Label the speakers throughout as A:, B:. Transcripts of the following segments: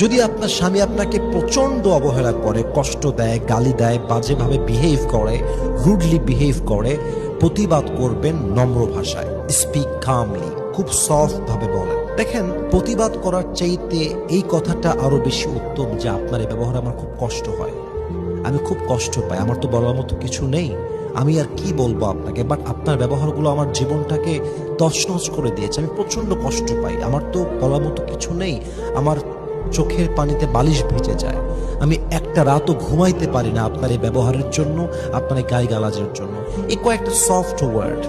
A: যদি আপনার স্বামী আপনাকে প্রচন্ড অবহেলা করে, কষ্ট দেয়, গালি দেয়, বাজেভাবে বিহেভ করে, রুডলি বিহেভ করে, প্রতিবাদ করবেন নম্র ভাষায়। স্পিক কামলি, খুব সফট ভাবে বলেন। দেখেন, প্রতিবাদ করার চাইতে এই কথাটা আরো বেশি উত্তম যে আপনার এই ব্যবহার আমার খুব কষ্ট হয়, আমি খুব কষ্ট পাই, আমার তো বলার মতো কিছু নেই, আমি আর কি বলবো আপনাকে, বাট আপনার ব্যবহারগুলো আমার জীবনটাকে তছনছ করে দিয়েছে, আমি প্রচন্ড কষ্ট পাই, আমার তো বলার মতো কিছু নেই, আমার চোখের পানিতে বালিশ ভিজে যায়, আমি একটা রাতও ঘুমাইতে পারি না আপনার এই ব্যবহারের জন্য, আপনার এই গালিগালাজের জন্য। এই কয়েকটা সফট ওয়ার্ড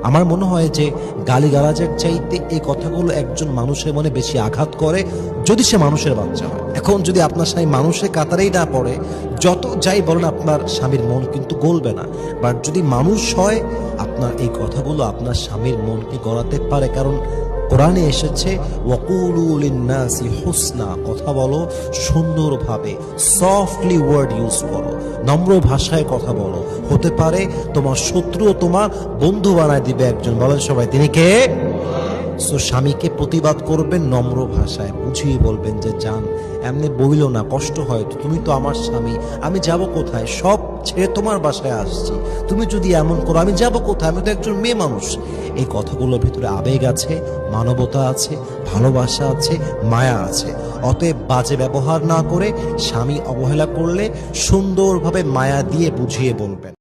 A: আমার মনে হয় যে গালিগালাজের চাইতে এই কথাগুলো একজন মানুষের মনে বেশি আঘাত করে, যদি সে মানুষের বাচ্চা হয়। এখন যদি আপনার স্বামী মানুষের কাতারেই না পড়ে, যত যাই বলেন আপনার স্বামীর মন কিন্তু গলবে না। বাট যদি মানুষ হয়, আপনার এই কথাগুলো আপনার স্বামীর মনকে গলাতে পারে। কারণ কোরআনে এসেছে ওয়াকুলু লিন্নাসি হুসনা, কথা বলো সুন্দরভাবে, সফটলি ওয়ার্ড ইউজ করো, নম্র ভাষায় কথা বলো। হতে পারে তোমার শত্রুও তোমার বন্ধু বানায় দিবে একজন। বলেন সবাই, তিনি কে? সো স্বামীকে প্রতিবাদ করবেন নম্র ভাষায়, বুঝিয়ে বলবেন যে জান, এমনি বইলো না, কষ্ট হয় তো, তুমি তো আমার স্বামী, আমি যাব কোথায়, সব ছেড়ে তোমার বাসায় আসছি, তুমি যদি এমন করো আমি যাব কোথায়, আমি তো একজন মেয়ে মানুষ। এই কথাগুলোর ভিতরে আবেগ আছে, মানবতা আছে, ভালোবাসা আছে, মায়া আছে। অতএব বাজে ব্যবহার না করে স্বামী অবহেলা করলে সুন্দরভাবে মায়া দিয়ে বুঝিয়ে বলবেন।